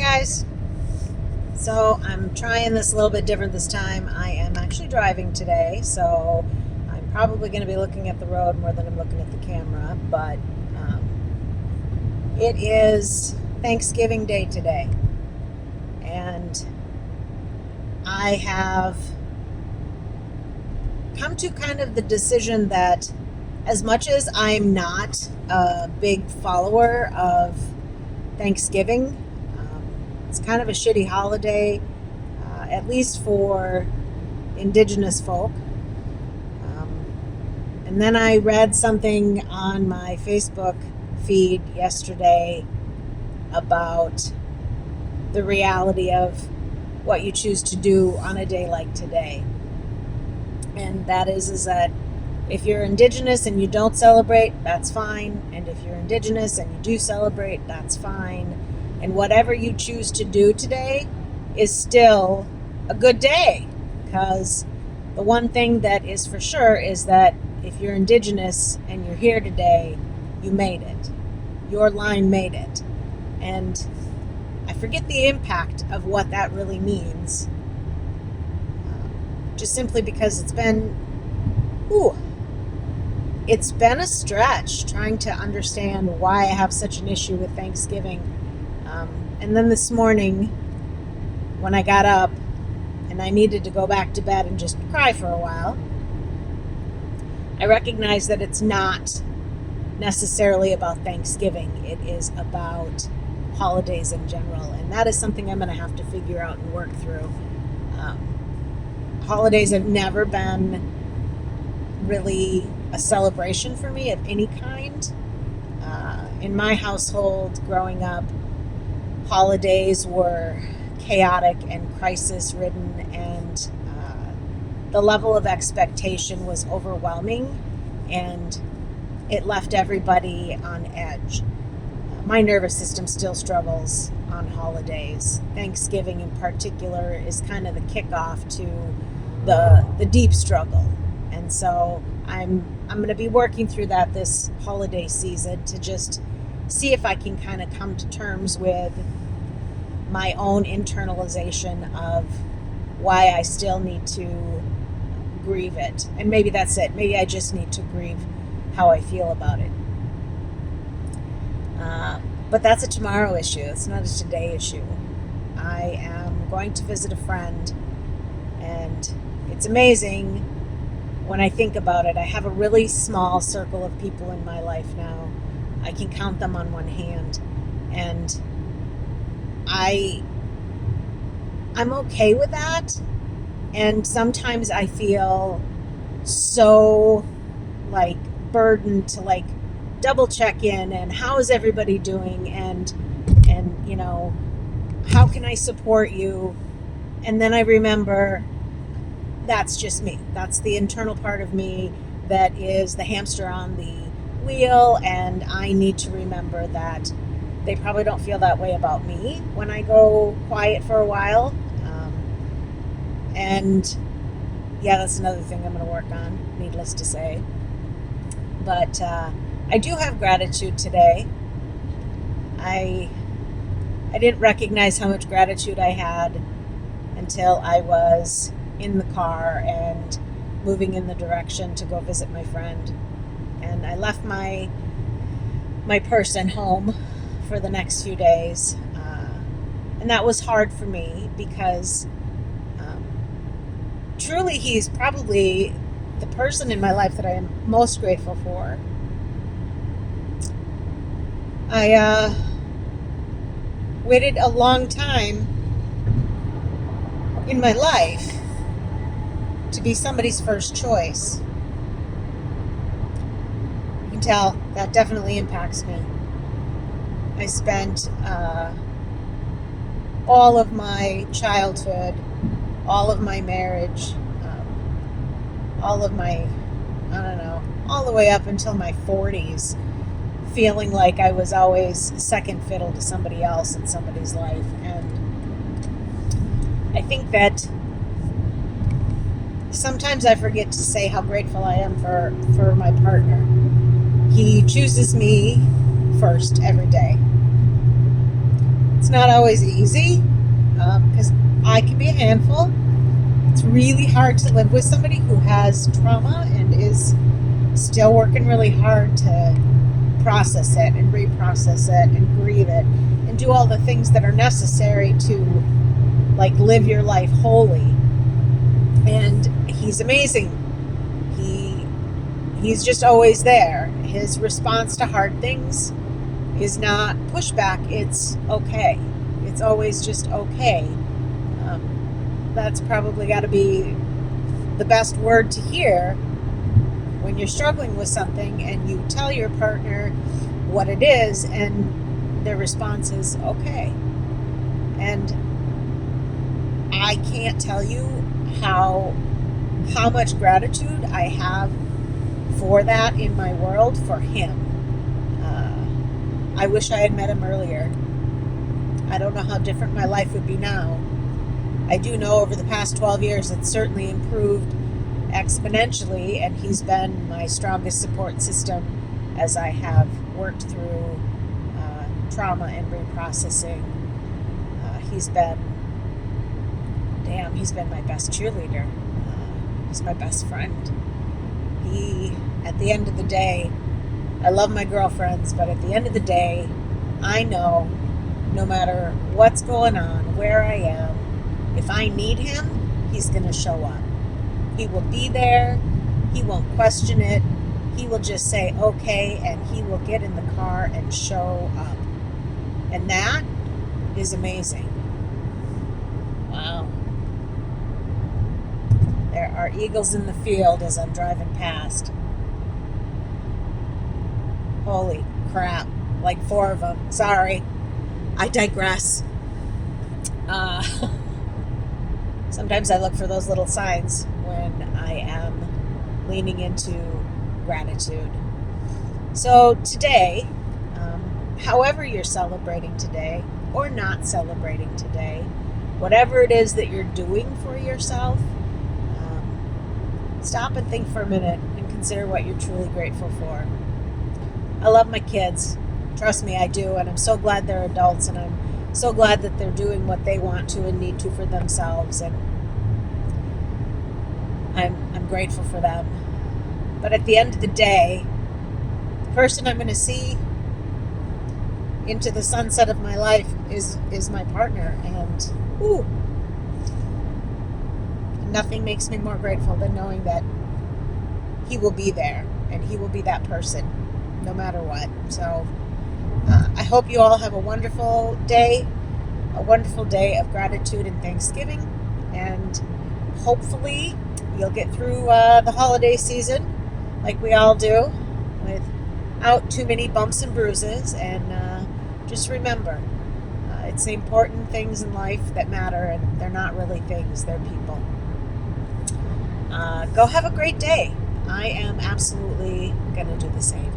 guys. So I'm trying this a little bit different this time. I am actually driving today, so I'm probably going to be looking at the road more than I'm looking at the camera, but it is Thanksgiving Day today, and I have come to kind of the decision that as much as I'm not a big follower of Thanksgiving, it's kind of a shitty holiday, at least for indigenous folk. And then I read something on my Facebook feed yesterday about the reality of what you choose to do on a day like today. And that is that if you're indigenous and you don't celebrate, that's fine. And if you're indigenous and you do celebrate, that's fine. And whatever you choose to do today is still a good day, because the one thing that is for sure is that if you're indigenous and you're here today, you made it. Your line made it. And I forget the impact of what that really means, just simply because it's been a stretch trying to understand why I have such an issue with Thanksgiving. And then this morning, when I got up and I needed to go back to bed and just cry for a while, I recognized that it's not necessarily about Thanksgiving. It is about holidays in general. And that is something I'm going to have to figure out and work through. Holidays have never been really a celebration for me of any kind. In my household growing up, holidays were chaotic and crisis ridden, and the level of expectation was overwhelming, and it left everybody on edge. My nervous system still struggles on holidays. Thanksgiving in particular is kind of the kickoff to the deep struggle. And so I'm going to be working through that this holiday season to just see if I can kind of come to terms with my own internalization of why I still need to grieve it. And maybe that's it. Maybe I just need to grieve how I feel about it. But that's a tomorrow issue. It's not a today issue. I am going to visit a friend, and it's amazing when I think about it. I have a really small circle of people in my life now. I can count them on one hand, and I'm okay with that. And sometimes I feel so burdened to double check in and how is everybody doing, and how can I support you? And then I remember that's just me. That's the internal part of me that is the hamster on the wheel, and I need to remember that they probably don't feel that way about me when I go quiet for a while. And yeah, that's another thing I'm going to work on, needless to say. But I do have gratitude today. I didn't recognize how much gratitude I had until I was in the car and moving in the direction to go visit my friend. And I left my person home for the next few days. And that was hard for me because truly he's probably the person in my life that I am most grateful for. I waited a long time in my life to be somebody's first choice. You can tell that definitely impacts me. I spent all of my childhood, all of my marriage, all of my, all the way up until my 40s, feeling like I was always second fiddle to somebody else in somebody's life. And I think that sometimes I forget to say how grateful I am for my partner. He chooses me first every day. It's not always easy because I can be a handful. It's really hard to live with somebody who has trauma and is still working really hard to process it and reprocess it and grieve it and do all the things that are necessary to like live your life wholly. And he's amazing. He's just always there. His response to hard things is not pushback, it's okay. It's always just okay. That's probably got to be the best word to hear when you're struggling with something and you tell your partner what it is and their response is okay. And I can't tell you how much gratitude I have for that in my world for him. I wish I had met him earlier. I don't know how different my life would be now. I do know over the past 12 years it's certainly improved exponentially, and he's been my strongest support system as I have worked through trauma and reprocessing. He's been my best cheerleader. He's my best friend. At the end of the day, I love my girlfriends, but at the end of the day, I know no matter what's going on, where I am, if I need him, he's going to show up. He will be there. He won't question it. He will just say, okay, and he will get in the car and show up. And that is amazing. Wow. There are eagles in the field as I'm driving past. Holy crap. Like 4 of them. Sorry. I digress. Sometimes I look for those little signs when I am leaning into gratitude. So today, however you're celebrating today or not celebrating today, whatever it is that you're doing for yourself, stop and think for a minute and consider what you're truly grateful for. I love my kids. Trust me, I do. And I'm so glad they're adults, and I'm so glad that they're doing what they want to and need to for themselves. And I'm grateful for them. But at the end of the day, the person I'm going to see into the sunset of my life is my partner. And nothing makes me more grateful than knowing that he will be there and he will be that person no matter what. So I hope you all have a wonderful day of gratitude and Thanksgiving, and hopefully you'll get through the holiday season like we all do without too many bumps and bruises. And just remember, it's the important things in life that matter, and they're not really things, they're people. Go have a great day. I am absolutely going to do the same.